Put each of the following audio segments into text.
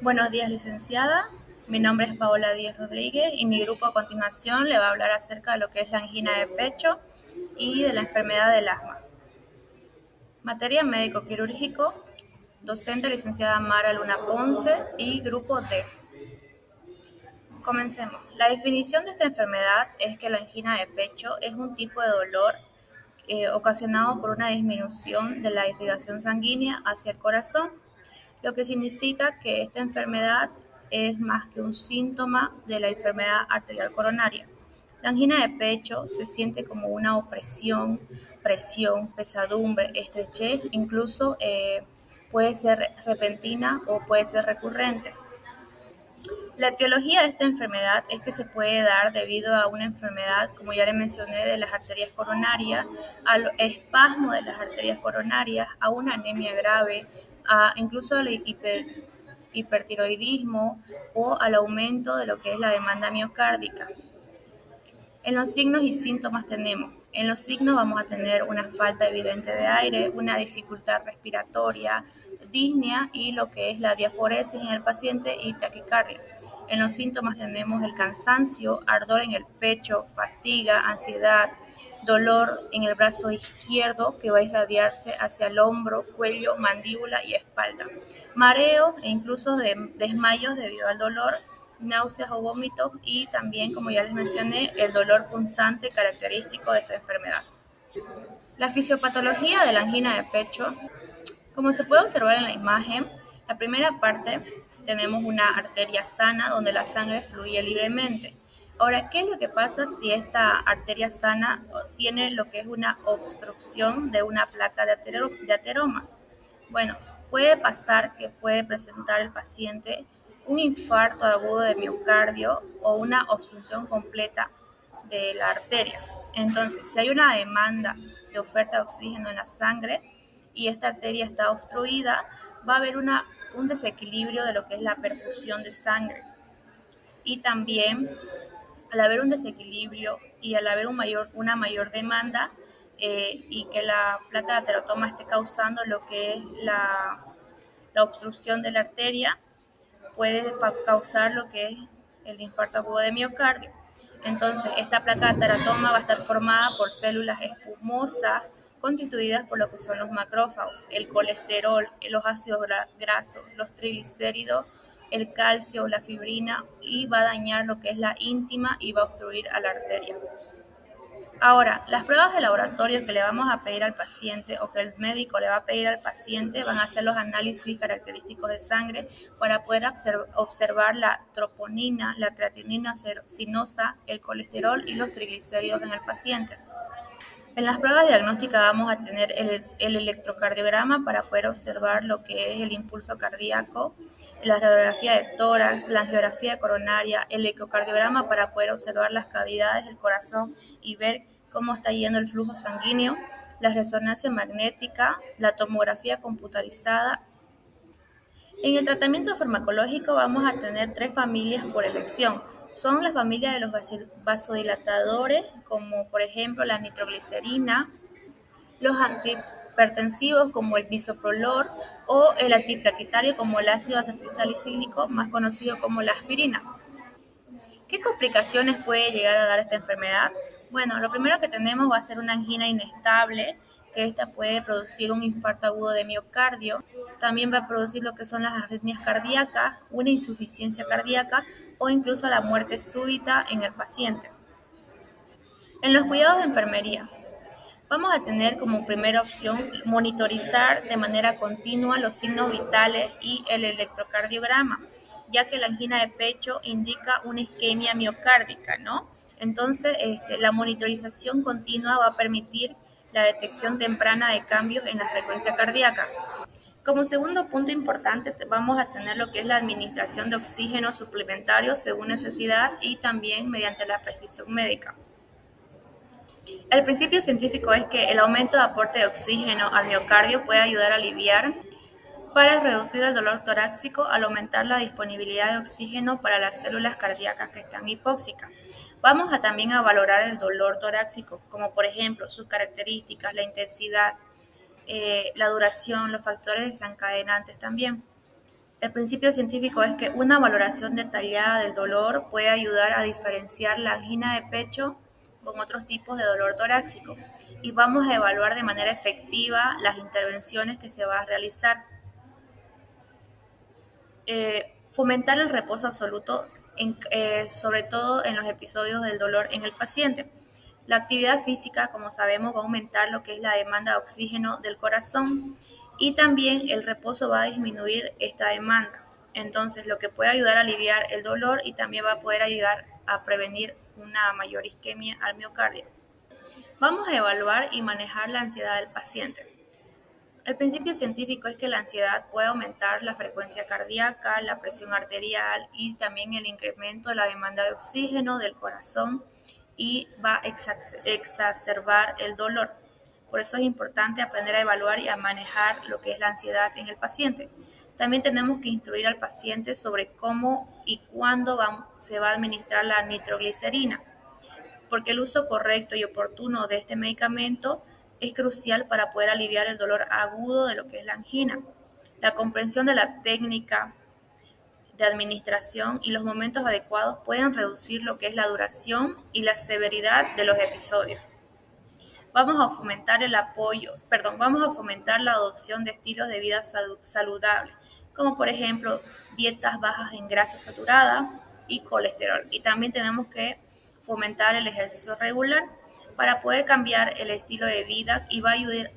Buenos días, licenciada. Mi nombre es Paola Díaz Rodríguez y mi grupo a continuación le va a hablar acerca de lo que es la angina de pecho y de la enfermedad del asma. Materia médico-quirúrgico, docente licenciada Mara Luna Ponce y grupo D. Comencemos. La definición de esta enfermedad es que la angina de pecho es un tipo de dolor ocasionado por una disminución de la irrigación sanguínea hacia el corazón, lo que significa que esta enfermedad es más que un síntoma de la enfermedad arterial coronaria. La angina de pecho se siente como una opresión, presión, pesadumbre, estrechez, incluso puede ser repentina o puede ser recurrente. La etiología de esta enfermedad es que se puede dar debido a una enfermedad, como ya le mencioné, de las arterias coronarias, al espasmo de las arterias coronarias, a una anemia grave, incluso al hipertiroidismo o al aumento de lo que es la demanda miocárdica. En los signos y síntomas tenemos, en los signos vamos a tener una falta evidente de aire, una dificultad respiratoria, disnea y lo que es la diaforesis en el paciente y taquicardia. En los síntomas tenemos el cansancio, ardor en el pecho, fatiga, ansiedad, dolor en el brazo izquierdo que va a irradiarse hacia el hombro, cuello, mandíbula y espalda. Mareo e incluso desmayos debido al dolor, náuseas o vómitos y también, como ya les mencioné, el dolor punzante característico de esta enfermedad. La fisiopatología de la angina de pecho, como se puede observar en la imagen, la primera parte tenemos una arteria sana donde la sangre fluye libremente. Ahora, ¿qué es lo que pasa si esta arteria sana tiene lo que es una obstrucción de una placa de ateroma? Bueno, puede pasar que puede presentar el paciente un infarto agudo de miocardio o una obstrucción completa de la arteria. Entonces, si hay una demanda de oferta de oxígeno en la sangre y esta arteria está obstruida, va a haber un desequilibrio de lo que es la perfusión de sangre. Y también, al haber un desequilibrio y al haber una mayor demanda, y que la placa de aterotoma esté causando lo que es la obstrucción de la arteria, puede causar lo que es el infarto agudo de miocardio. Entonces, esta placa de teratoma va a estar formada por células espumosas constituidas por lo que son los macrófagos, el colesterol, los ácidos grasos, los triglicéridos, el calcio, la fibrina, y va a dañar lo que es la íntima y va a obstruir a la arteria. Ahora, las pruebas de laboratorio que le vamos a pedir al paciente o que el médico le va a pedir al paciente van a ser los análisis característicos de sangre para poder observar la troponina, la creatinina sinosa, el colesterol y los triglicéridos en el paciente. En las pruebas diagnósticas vamos a tener el electrocardiograma para poder observar lo que es el impulso cardíaco, la radiografía de tórax, la angiografía coronaria, el ecocardiograma para poder observar las cavidades del corazón y ver cómo está yendo el flujo sanguíneo, la resonancia magnética, la tomografía computarizada. En el tratamiento farmacológico vamos a tener tres familias por elección. Son las familias de los vasodilatadores, como por ejemplo la nitroglicerina, los antihipertensivos como el bisoprolol o el antiplaquetario como el ácido acetilsalicílico, más conocido como la aspirina. ¿Qué complicaciones puede llegar a dar esta enfermedad? Bueno, lo primero que tenemos va a ser una angina inestable, que esta puede producir un infarto agudo de miocardio. También va a producir lo que son las arritmias cardíacas, una insuficiencia cardíaca o incluso la muerte súbita en el paciente. En los cuidados de enfermería, vamos a tener como primera opción monitorizar de manera continua los signos vitales y el electrocardiograma, ya que la angina de pecho indica una isquemia miocárdica, ¿no? Entonces, la monitorización continua va a permitir la detección temprana de cambios en la frecuencia cardíaca. Como segundo punto importante, vamos a tener lo que es la administración de oxígeno suplementario según necesidad y también mediante la prescripción médica. El principio científico es que el aumento de aporte de oxígeno al miocardio puede ayudar a aliviar para reducir el dolor torácico al aumentar la disponibilidad de oxígeno para las células cardíacas que están hipóxicas. Vamos a también a valorar el dolor torácico, como por ejemplo sus características, la intensidad, la duración, los factores desencadenantes también. El principio científico es que una valoración detallada del dolor puede ayudar a diferenciar la angina de pecho con otros tipos de dolor torácico y vamos a evaluar de manera efectiva las intervenciones que se va a realizar. Fomentar el reposo absoluto, sobre todo en los episodios del dolor en el paciente. La actividad física, como sabemos, va a aumentar lo que es la demanda de oxígeno del corazón y también el reposo va a disminuir esta demanda. Entonces, lo que puede ayudar a aliviar el dolor y también va a poder ayudar a prevenir una mayor isquemia al miocardio. Vamos a evaluar y manejar la ansiedad del paciente. El principio científico es que la ansiedad puede aumentar la frecuencia cardíaca, la presión arterial y también el incremento de la demanda de oxígeno del corazón y va a exacerbar el dolor. Por eso es importante aprender a evaluar y a manejar lo que es la ansiedad en el paciente. También tenemos que instruir al paciente sobre cómo y cuándo se va a administrar la nitroglicerina, porque el uso correcto y oportuno de este medicamento es crucial para poder aliviar el dolor agudo de lo que es la angina. La comprensión de la técnica de administración y los momentos adecuados pueden reducir lo que es la duración y la severidad de los episodios. Vamos a fomentar la adopción de estilos de vida saludables, como por ejemplo dietas bajas en grasa saturada y colesterol. Y también tenemos que fomentar el ejercicio regular para poder cambiar el estilo de vida y va a ayudar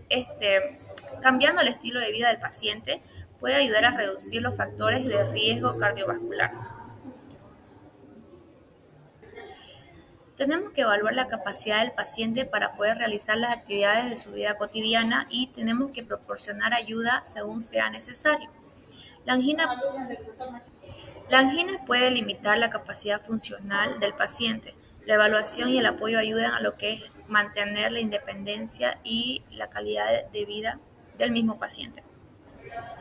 cambiando el estilo de vida del paciente puede ayudar a reducir los factores de riesgo cardiovascular. Tenemos que evaluar la capacidad del paciente para poder realizar las actividades de su vida cotidiana y tenemos que proporcionar ayuda según sea necesario. La angina, la angina puede limitar la capacidad funcional del paciente. La evaluación y el apoyo ayudan a lo que es mantener la independencia y la calidad de vida del mismo paciente.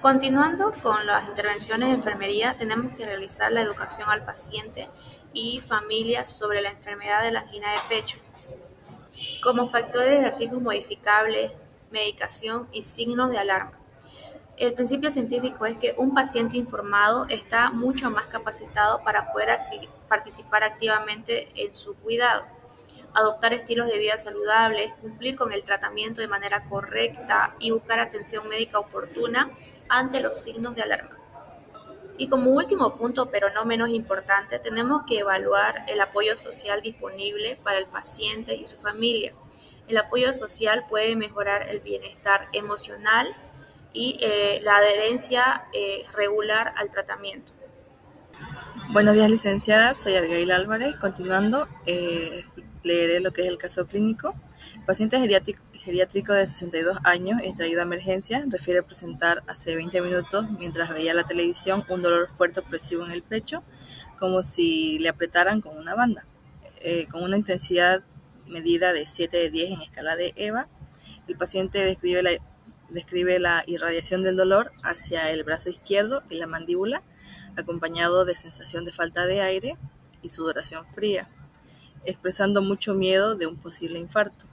Continuando con las intervenciones de enfermería, tenemos que realizar la educación al paciente y familia sobre la enfermedad de la angina de pecho, como factores de riesgo modificables, medicación y signos de alarma. El principio científico es que un paciente informado está mucho más capacitado para poder participar activamente en su cuidado, adoptar estilos de vida saludables, cumplir con el tratamiento de manera correcta y buscar atención médica oportuna ante los signos de alarma. Y como último punto, pero no menos importante, tenemos que evaluar el apoyo social disponible para el paciente y su familia. El apoyo social puede mejorar el bienestar emocional y la adherencia regular al tratamiento. Buenos días, licenciada. Soy Abigail Álvarez. Continuando, leeré lo que es el caso clínico. El paciente geriátrico de 62 años, extraído a emergencia, refiere presentar hace 20 minutos, mientras veía la televisión, un dolor fuerte opresivo en el pecho, como si le apretaran con una banda, con una intensidad medida de 7 de 10 en escala de EVA. El paciente describe la irradiación del dolor hacia el brazo izquierdo y la mandíbula, acompañado de sensación de falta de aire y sudoración fría, expresando mucho miedo de un posible infarto.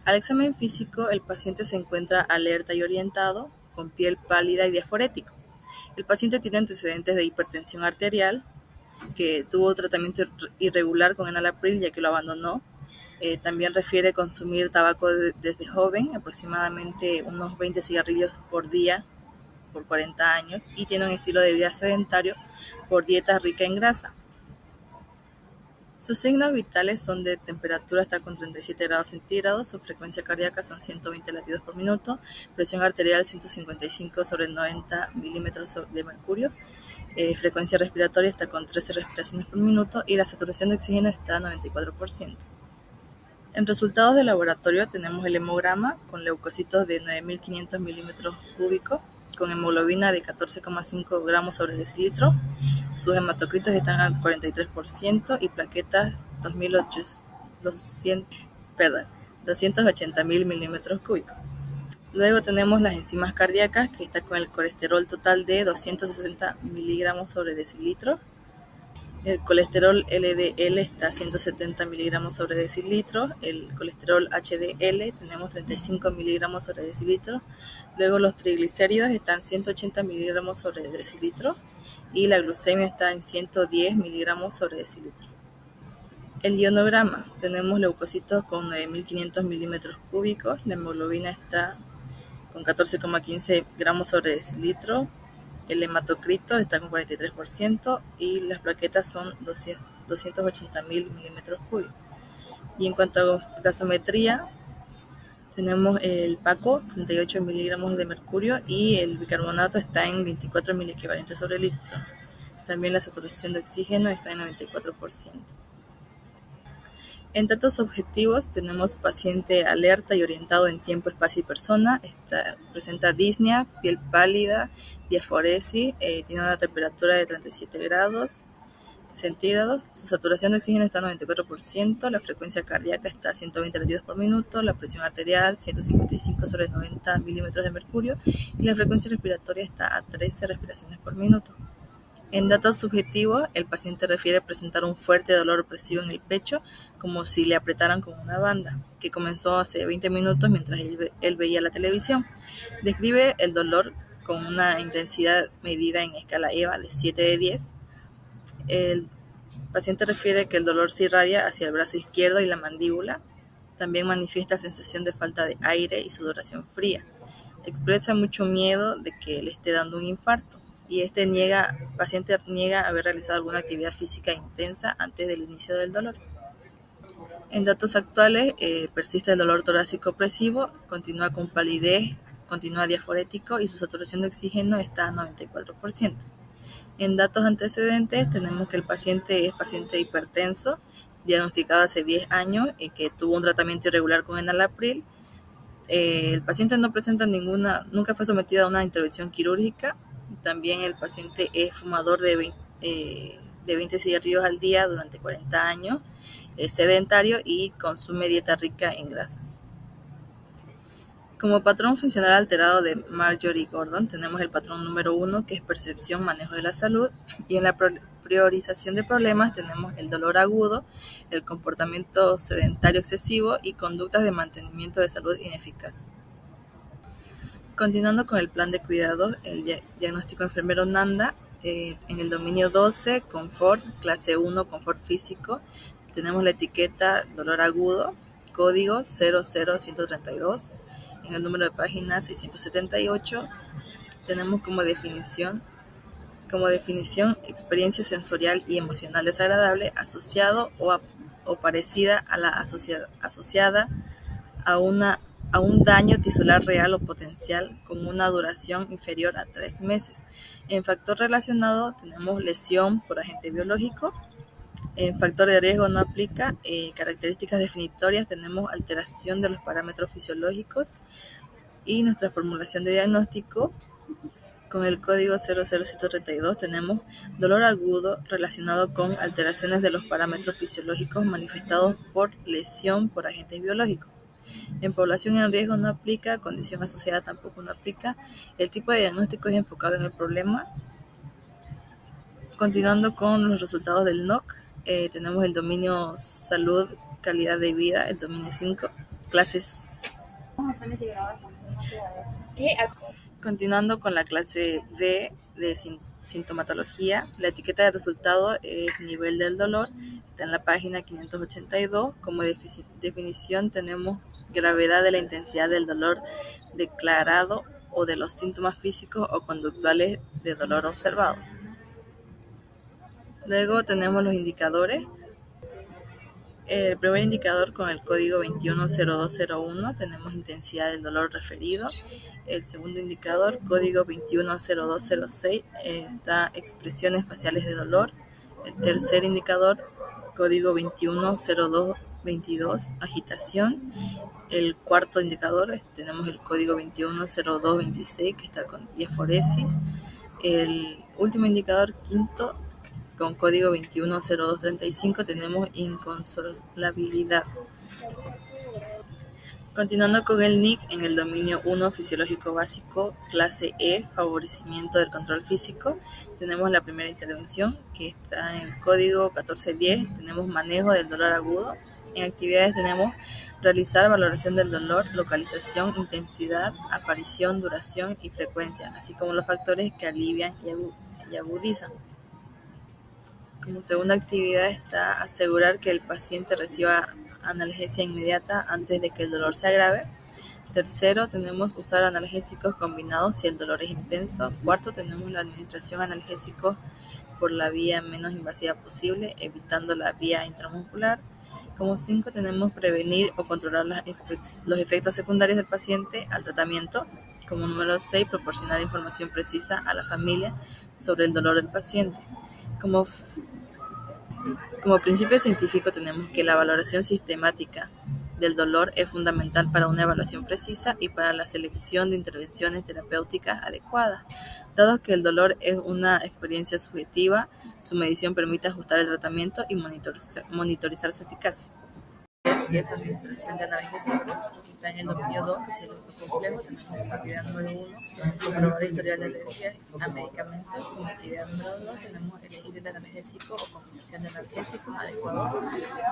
Al examen físico, el paciente se encuentra alerta y orientado, con piel pálida y diaforético. El paciente tiene antecedentes de hipertensión arterial, que tuvo tratamiento irregular con enalapril ya que lo abandonó. También refiere consumir tabaco desde joven, aproximadamente unos 20 cigarrillos por día por 40 años, y tiene un estilo de vida sedentario por dieta rica en grasa. Sus signos vitales son de temperatura hasta con 37 grados centígrados, su frecuencia cardíaca son 120 latidos por minuto, presión arterial 155 sobre 90 milímetros de mercurio, frecuencia respiratoria está con 13 respiraciones por minuto y la saturación de oxígeno está a 94%. En resultados de laboratorio tenemos el hemograma con leucocitos de 9.500 milímetros cúbicos, con hemoglobina de 14,5 gramos sobre decilitro. Sus hematocritos están al 43% y plaquetas 280.000 milímetros cúbicos. Luego tenemos las enzimas cardíacas, que está con el colesterol total de 260 miligramos sobre decilitro. El colesterol LDL está a 170 miligramos sobre decilitro. El colesterol HDL tenemos 35 miligramos sobre decilitro. Luego los triglicéridos están 180 miligramos sobre decilitro. Y la glucemia está en 110 miligramos sobre decilitro. El ionograma, tenemos leucocitos con 9.500 milímetros cúbicos. La hemoglobina está con 14,15 gramos sobre decilitro. El hematocrito está con 43% y las plaquetas son 280.000 milímetros cúbicos. Y en cuanto a gasometría, tenemos el PACO, 38 miligramos de mercurio, y el bicarbonato está en 24 miliequivalentes sobre litro. También la saturación de oxígeno está en 94%. En datos objetivos tenemos paciente alerta y orientado en tiempo, espacio y persona. Presenta disnea, piel pálida, diaforesis, tiene una temperatura de 37 grados centígrados. Su saturación de oxígeno está en 94%, la frecuencia cardíaca está a 120 latidos por minuto, la presión arterial 155 sobre 90 milímetros de mercurio y la frecuencia respiratoria está a 13 respiraciones por minuto. En datos subjetivos, el paciente refiere presentar un fuerte dolor opresivo en el pecho, como si le apretaran con una banda, que comenzó hace 20 minutos mientras él veía la televisión. Describe el dolor con una intensidad medida en escala EVA de 7 de 10. El paciente refiere que el dolor se irradia hacia el brazo izquierdo y la mandíbula. También manifiesta sensación de falta de aire y sudoración fría. Expresa mucho miedo de que le esté dando un infarto. Y paciente niega haber realizado alguna actividad física intensa antes del inicio del dolor. En datos actuales, persiste el dolor torácico opresivo, continúa con palidez, continúa diaforético y su saturación de oxígeno está a 94%. En datos antecedentes, tenemos que el paciente es paciente hipertenso, diagnosticado hace 10 años y que tuvo un tratamiento irregular con enalapril. El paciente no presenta nunca fue sometido a una intervención quirúrgica. También el paciente es fumador de 20 cigarrillos al día durante 40 años, es sedentario y consume dieta rica en grasas. Como patrón funcional alterado de Marjorie Gordon, tenemos el patrón número 1, que es percepción, manejo de la salud, y en la priorización de problemas tenemos el dolor agudo, el comportamiento sedentario excesivo y conductas de mantenimiento de salud ineficaz. Continuando con el plan de cuidado, el diagnóstico enfermero NANDA, en el dominio 12, confort, clase 1, confort físico, tenemos la etiqueta dolor agudo, código 00132, en el número de página 678, tenemos como definición experiencia sensorial y emocional desagradable asociado o parecida a la asociada a un daño tisular real o potencial con una duración inferior a 3 meses. En factor relacionado tenemos lesión por agente biológico. En factor de riesgo no aplica. Características definitorias tenemos alteración de los parámetros fisiológicos y nuestra formulación de diagnóstico. Con el código 00132 tenemos dolor agudo relacionado con alteraciones de los parámetros fisiológicos manifestados por lesión por agentes biológicos. En población en riesgo no aplica, condición asociada tampoco no aplica. El tipo de diagnóstico es enfocado en el problema. Continuando con los resultados del NOC, tenemos el dominio salud, calidad de vida, el dominio 5, clases. Continuando con la clase D de sintomatología, la etiqueta de resultado es nivel del dolor, está en la página 582. Como definición tenemos gravedad de la intensidad del dolor declarado o de los síntomas físicos o conductuales de dolor observado. Luego tenemos los indicadores. El primer indicador con el código 210201 tenemos intensidad del dolor referido. El segundo indicador, código 210206, está expresiones faciales de dolor. El tercer indicador, código 210222, agitación. El cuarto indicador, tenemos el código 210226, que está con diaforesis. El último indicador, quinto, con código 210235, tenemos inconsolabilidad. Continuando con el NIC, en el dominio 1 fisiológico básico, clase E, favorecimiento del control físico, tenemos la primera intervención que está en el código 1410, tenemos manejo del dolor agudo. En actividades tenemos realizar valoración del dolor, localización, intensidad, aparición, duración y frecuencia, así como los factores que alivian y agudizan. Como segunda actividad está asegurar que el paciente reciba analgesia inmediata antes de que el dolor se agrave. Tercero, tenemos usar analgésicos combinados si el dolor es intenso. Cuarto, tenemos la administración analgésicos por la vía menos invasiva posible, evitando la vía intramuscular. Como 5, tenemos prevenir o controlar los efectos secundarios del paciente al tratamiento. Como número 6, proporcionar información precisa a la familia sobre el dolor del paciente. Como principio científico tenemos que la valoración sistemática del dolor es fundamental para una evaluación precisa y para la selección de intervenciones terapéuticas adecuadas. Dado que el dolor es una experiencia subjetiva, su medición permite ajustar el tratamiento y monitorizar su eficacia. Que es administración de analgésicos, está en el dominio 2, fisiológico complejo. Tenemos como actividad número 1, comprobar el historial de alergia a medicamentos. Como actividad número 2, tenemos elegir el analgésico o combinación de analgésicos adecuado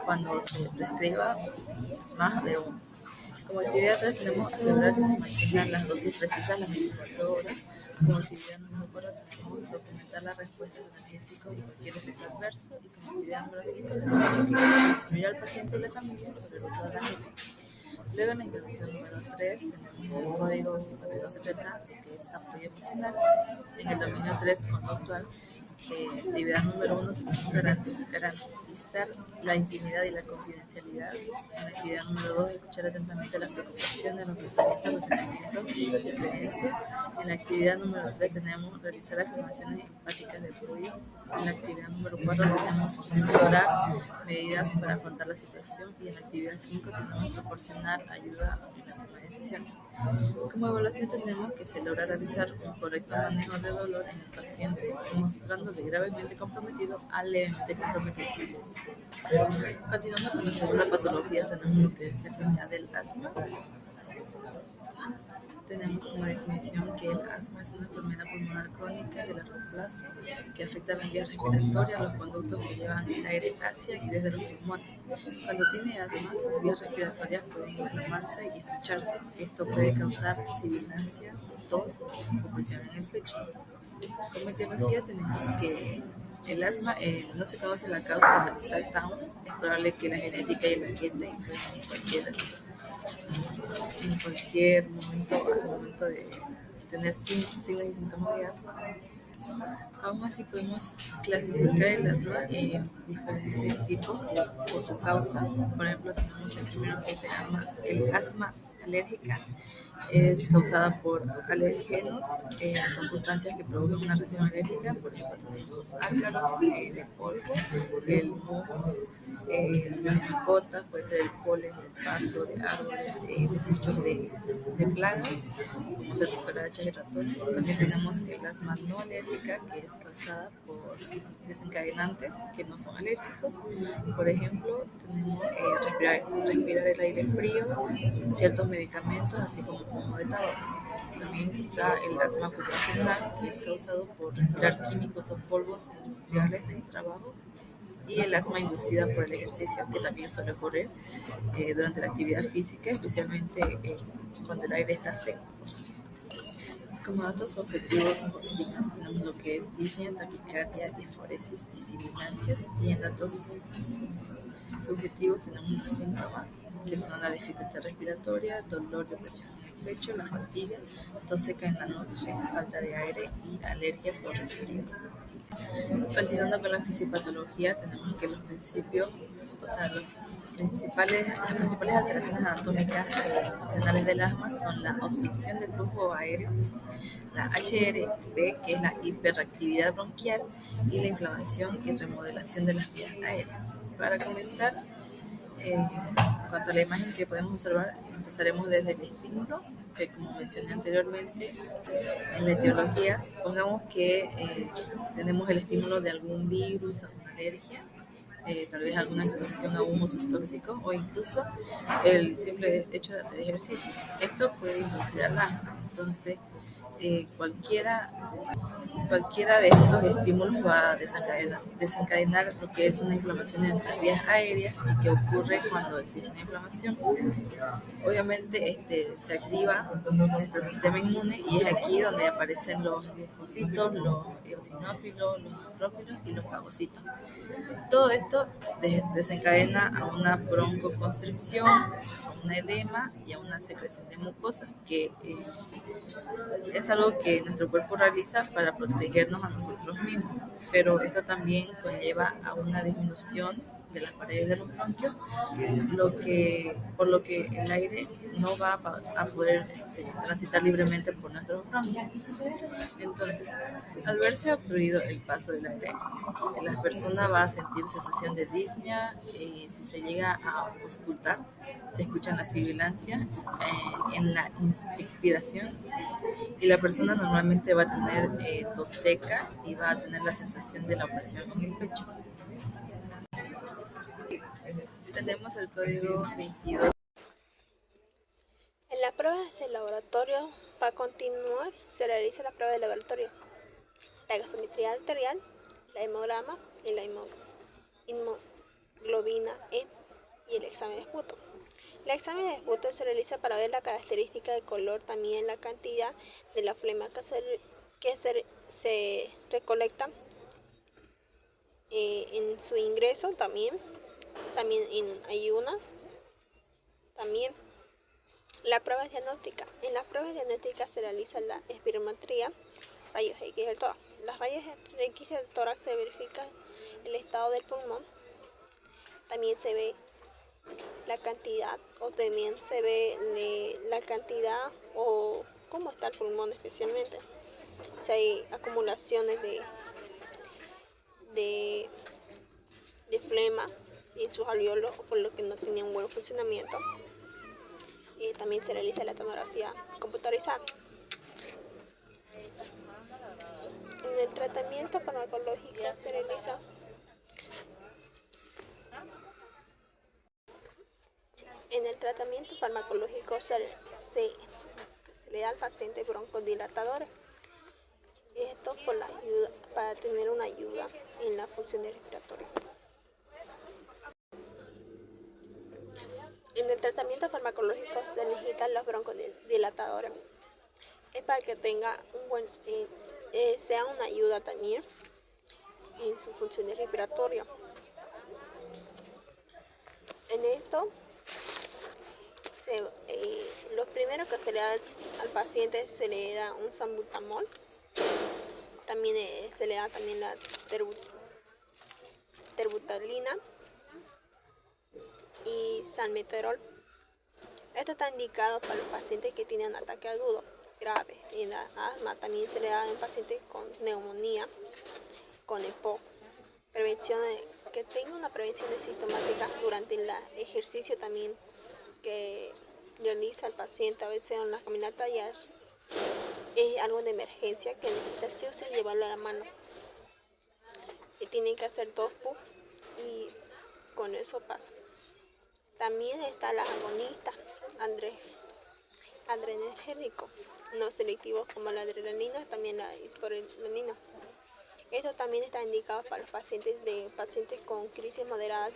cuando se prescriba más de uno. Como actividad 3 tenemos asegurar que se mantengan las dosis precisas las 24 horas. Como actividad número 4 tenemos documentar la respuesta del analgésico y cualquier efecto adverso. Y como actividad número 5 tenemos instruir al paciente y la familia sobre el uso del analgésico. Luego en la intervención número 3 tenemos el código 5270, que es apoyo emocional. En el dominio 3, conductual, actividad número 1, garantizar la intimidad y la confidencialidad. En la actividad número 2, escuchar atentamente las preocupaciones, los pensamientos, los sentimientos y creencias. En la actividad número 3 tenemos realizar afirmaciones empáticas de apoyo. En la actividad número 4 tenemos explorar medidas para afrontar la situación. Y en la actividad 5 tenemos proporcionar ayuda en la toma de decisiones. Como evaluación tenemos que se logra realizar un correcto manejo de dolor en el paciente, mostrando de gravemente comprometido a levemente comprometido. Continuando con la segunda patología, tenemos lo que es la enfermedad del asma. Tenemos como definición que el asma es una enfermedad pulmonar crónica de largo plazo que afecta las vías respiratorias, los conductos que llevan el aire hacia y desde los pulmones. Cuando tiene asma, sus vías respiratorias pueden inflamarse y estrecharse. Esto puede causar sibilancias, tos o presión en el pecho. Como etiología tenemos que el asma no se conoce la causa exacta aún. Es probable que la genética y el ambiente influyan en cualquier momento al momento de tener signos y síntomas de asma. Aún así podemos clasificar el asma en diferentes tipos por su causa. Por ejemplo, tenemos el primero que se llama el asma alérgica. Es causada por alergenos, son sustancias que provocan una reacción alérgica. Por ejemplo, tenemos ácaros de polvo, el moho, las mascotas, puede ser el polen del pasto, de árboles, desechos de plagas, como ser cucarachas y ratones. También tenemos el asma no alérgica, que es causada por desencadenantes que no son alérgicos. Por ejemplo, tenemos respirar el aire frío, ciertos medicamentos, así como humo de tabaco. También está el asma ocupacional, que es causado por respirar químicos o polvos industriales en el trabajo. Y el asma inducida por el ejercicio, que también suele ocurrir durante la actividad física, especialmente cuando el aire está seco. Como datos objetivos o signos tenemos lo que es disnea, taquicardia, disforesis y sibilancias. Y en datos subjetivos tenemos los síntomas, que son la dificultad respiratoria, dolor y opresión en el pecho, la fatiga, tos seca en la noche, falta de aire y alergias o resfríos. Continuando con la fisiopatología, tenemos que las principales alteraciones anatómicas funcionales del asma son la obstrucción del flujo aéreo, la HRV, que es la hiperactividad bronquial, y la inflamación y remodelación de las vías aéreas. Para comenzar, en cuanto a la imagen que podemos observar, empezaremos desde el estímulo, que como mencioné anteriormente, en la etiología, supongamos que tenemos el estímulo de algún virus, alguna alergia. tal vez alguna exposición a humos tóxicos o incluso el simple hecho de hacer ejercicio. Esto puede inducir al asma. Entonces, eh, cualquiera Cualquiera de estos estímulos va a desencadenar lo que es una inflamación en nuestras vías aéreas y que ocurre cuando existe una inflamación. Obviamente se activa nuestro sistema inmune y es aquí donde aparecen los linfocitos, los eosinófilos, los neutrófilos y los fagocitos. Todo esto desencadena a una broncoconstricción, a una edema y a una secreción de mucosa, que es algo que nuestro cuerpo realiza para protegernos a nosotros mismos, pero esto también conlleva a una disminución de las paredes de los bronquios, por lo que el aire no va a poder transitar libremente por nuestros bronquios. Entonces, al verse obstruido el paso del aire, la persona va a sentir sensación de disnea y si se llega a auscultar, se escuchan las sibilancias en la expiración y la persona normalmente va a tener tos seca y va a tener la sensación de la opresión en el pecho. Tenemos el código 22. En las pruebas de laboratorio, para continuar, se realiza la prueba de laboratorio, la gasometría arterial, la hemograma y la hemoglobina E y el examen de esputo. El examen de esputo se realiza para ver la característica de color, también la cantidad de la flema que se recolecta en su ingreso, también en ayunas, también. La prueba diagnóstica. En las pruebas diagnósticas se realiza la espirometría, rayos X del tórax. Las rayos X del tórax se verifica el estado del pulmón. También se ve la cantidad, o también se ve la cantidad o cómo está el pulmón especialmente. Si hay acumulaciones de flema en sus alveolos o por lo que no tenían buen funcionamiento. También se realiza la tomografía computarizada. En el tratamiento farmacológico se realiza se le da al paciente broncodilatadores. Esto para tener una ayuda en la función respiratoria. En el tratamiento farmacológico se necesitan los broncodilatadores. Es para que tenga sea una ayuda también en su función respiratoria. En esto, lo primero que se le da al paciente se le da un salbutamol. También se le da también la terbutalina y salmeterol. Esto está indicado para los pacientes que tienen ataque agudo grave. En la asma también se le da en pacientes con neumonía, con EPOC. Que tenga una prevención de sintomática durante el ejercicio también que realiza el paciente. A veces en las caminatas ya es algo de emergencia que necesita sí o sí llevarlo a la mano. Y tienen que hacer 2 puffs y con eso pasa. También está las agonistas adrenérgicos no selectivos como la adrenalina, también la isprenorfina. Esto también está indicado para los pacientes con crisis moderadas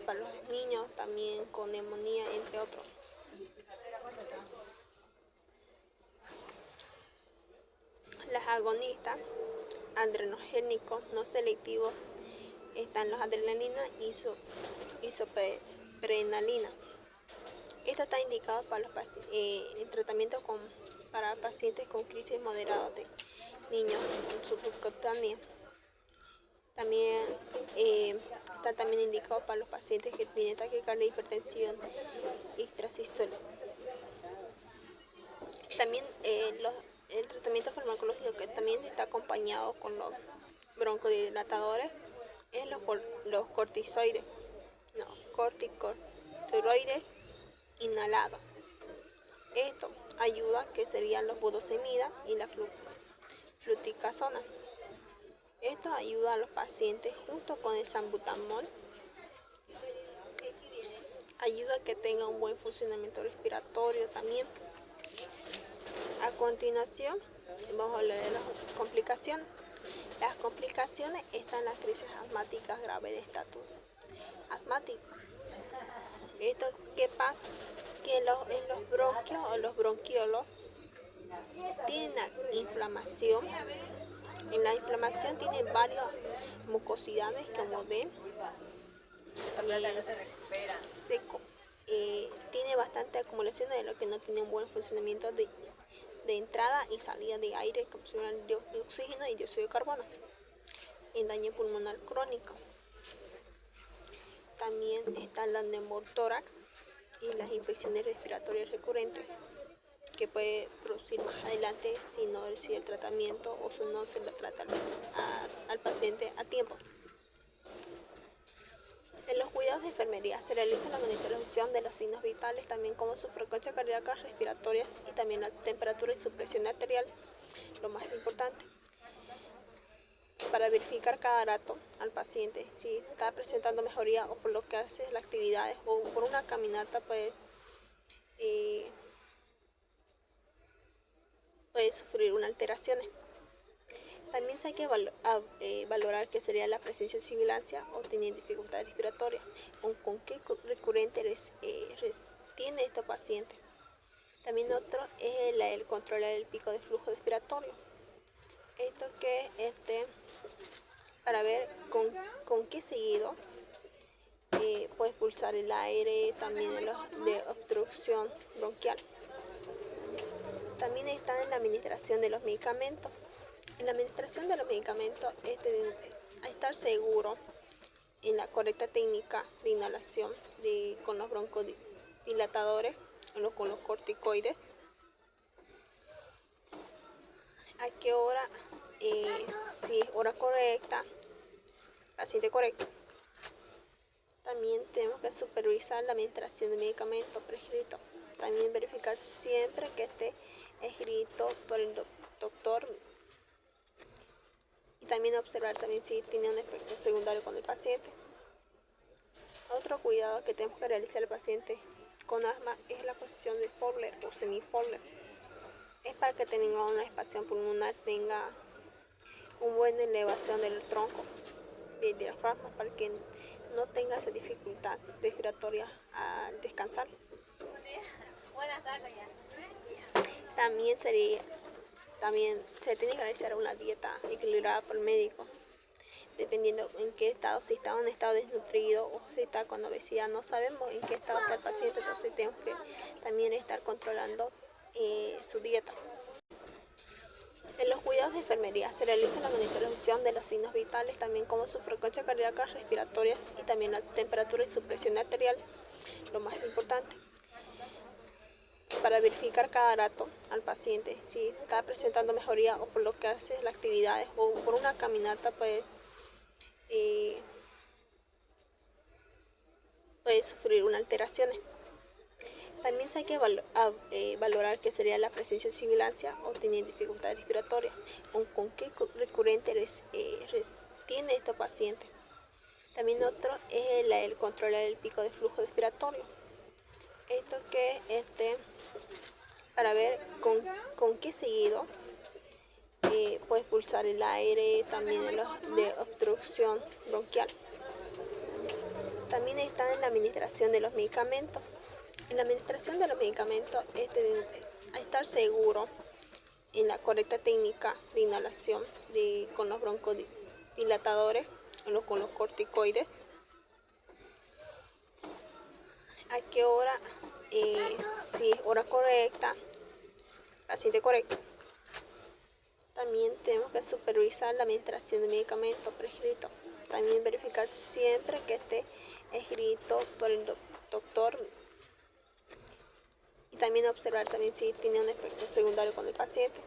para los niños, también con neumonía, entre otros. Las agonistas adrenogénicos no selectivos están los adrenalina y isoprenalina. Esto está indicado para en tratamiento para pacientes con crisis moderadas de niños subcutánea. También está también indicado para los pacientes que tienen taquicardia, hipertensión intrasistólica. También el tratamiento farmacológico que también está acompañado con los broncodilatadores es los corticosteroides inhalados. Esto ayuda, que serían los budesonida y la fluticasona. Esto ayuda a los pacientes junto con el salbutamol, ayuda a que tengan un buen funcionamiento respiratorio también. A continuación, vamos a hablar de las complicaciones. Las complicaciones están en las crisis asmáticas graves de estatus asmático. ¿Esto qué pasa? Que en los bronquios o los bronquiolos tienen una inflamación. En la inflamación tienen varias mucosidades, como ven. Tiene bastante acumulación de lo que no tiene un buen funcionamiento de entrada y salida de aire, como de oxígeno y dióxido de carbono, en daño pulmonar crónico. También está la neumotórax y las infecciones respiratorias recurrentes, que puede producir más adelante si no recibe el tratamiento o si no se lo trata al paciente a tiempo. En los cuidados de enfermería se realiza la monitorización de los signos vitales, también como su frecuencia cardíaca, respiratoria y también la temperatura y su presión arterial, lo más importante, para verificar cada rato al paciente si está presentando mejoría o por lo que hace las actividades o por una caminata puede sufrir una alteración. También hay que valorar qué sería la presencia de sibilancia o tiene dificultad respiratoria, o con qué recurrente tiene este paciente. También otro es el controlar el pico de flujo respiratorio. Esto que para ver con qué seguido puede expulsar el aire, también de obstrucción bronquial. También está en la administración de los medicamentos. En la administración de los medicamentos hay estar seguro en la correcta técnica de inhalación con los broncodilatadores, con los corticoides. A qué hora, si es hora correcta, paciente correcto. También tenemos que supervisar la administración de medicamentos prescritos. También verificar siempre que esté escrito por el doctor. Y también observar también si tiene un efecto secundario con el paciente. Otro cuidado que tenemos que realizar el paciente con asma es la posición de Fowler o semi-Fowler. Es para que tenga una espacio pulmonar, tenga una buena elevación del tronco del diafragma, para que no tenga esa dificultad respiratoria al descansar. Buenas tardes. También se tiene que realizar una dieta equilibrada por el médico, dependiendo en qué estado, si está en un estado desnutrido o si está con obesidad. No sabemos en qué estado está el paciente, entonces tenemos que también estar controlando su dieta. En los cuidados de enfermería se realiza la monitorización de los signos vitales, también como su frecuencia cardíaca, respiratoria y también la temperatura y su presión arterial, lo más importante, para verificar cada rato al paciente si está presentando mejoría o por lo que hace las actividades o por una caminata puede sufrir una alteración. También hay que valorar qué sería la presencia de sibilancia o tiene dificultad respiratoria, o con qué recurrente tiene este paciente. También otro es el controlar el pico de flujo respiratorio. Esto que para ver con qué seguido puede expulsar el aire, también de obstrucción bronquial. También está en la administración de los medicamentos. En la administración de los medicamentos hay que estar seguro en la correcta técnica de inhalación con los broncodilatadores, con los corticoides. A qué hora, si es hora correcta, paciente correcto. También tenemos que supervisar la administración de medicamentos prescritos. También verificar siempre que esté escrito por el doctor. Y también observar también si tiene un efecto secundario con el paciente.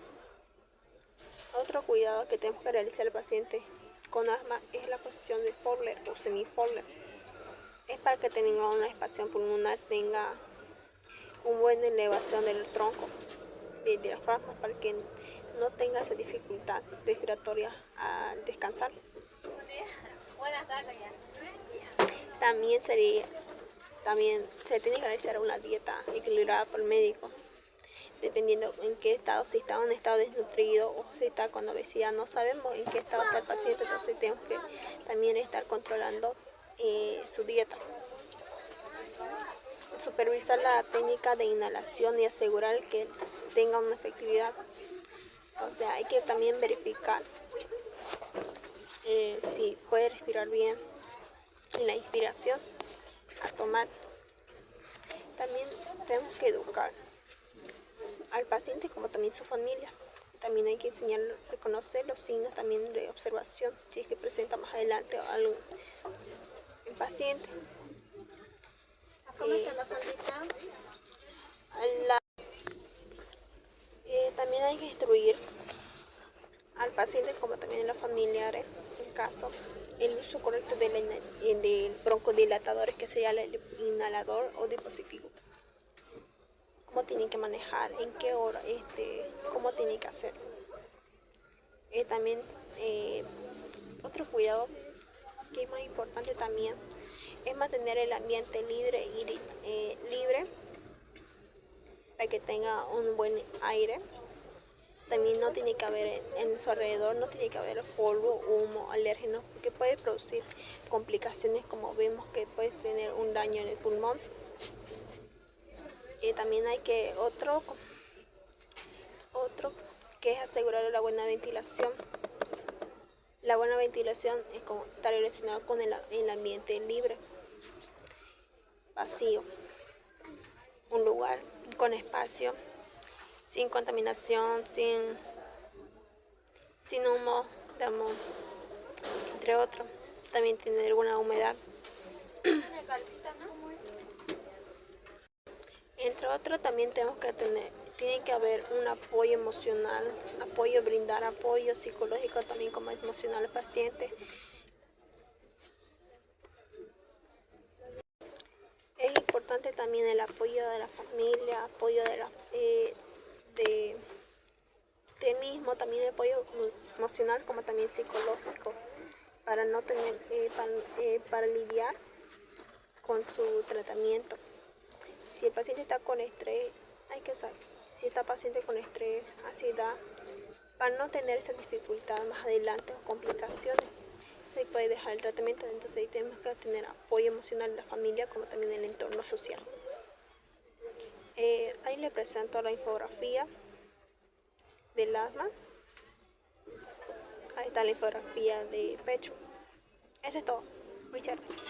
Otro cuidado que tenemos que realizar el paciente con asma es la posición de Fowler o semi-Fowler. Es para que tenga una espacio pulmonar, tenga una buena elevación del tronco del diafragma, para que no tenga esa dificultad respiratoria al descansar. También se tiene que realizar una dieta equilibrada por el médico, dependiendo en qué estado, si está en un estado desnutrido o si está con obesidad. No sabemos en qué estado está el paciente, entonces tenemos que también estar controlando su dieta. Supervisar la técnica de inhalación y asegurar que tenga una efectividad. O sea, hay que también verificar si puede respirar bien en la inspiración a tomar. También tenemos que educar al paciente como también su familia. También hay que enseñar a reconocer los signos también de observación, si es que presenta más adelante algo el paciente. ¿Cómo está la faldita? También hay que instruir al paciente como también a los familiares, en caso, el uso correcto del broncodilatadores, que sería el inhalador o dispositivo. Cómo tienen que manejar, en qué hora, cómo tienen que hacer. También otro cuidado que es más importante también es mantener el ambiente libre para que tenga un buen aire. También no tiene que haber en su alrededor, no tiene que haber polvo, humo, alérgenos, porque puede producir complicaciones, como vemos que puede tener un daño en el pulmón. También hay que otro que es asegurar la buena ventilación. La buena ventilación está relacionada con el ambiente libre, vacío, un lugar con espacio, sin contaminación, sin humo, entre otros. También tener alguna humedad. Entre otros, también tiene que haber un apoyo emocional, brindar apoyo psicológico también como emocional al paciente. Es importante también el apoyo de la familia, apoyo del mismo, también el apoyo emocional como también psicológico, para no tener, para lidiar con su tratamiento. Si el paciente está con estrés, hay que saber si está paciente con estrés, ansiedad, para no tener esa dificultad más adelante o complicaciones. Se puede dejar el tratamiento, entonces ahí tenemos que tener apoyo emocional de la familia como también del entorno social. Ahí le presento la infografía del asma. Ahí está la infografía de pecho. Eso es todo. Muchas gracias.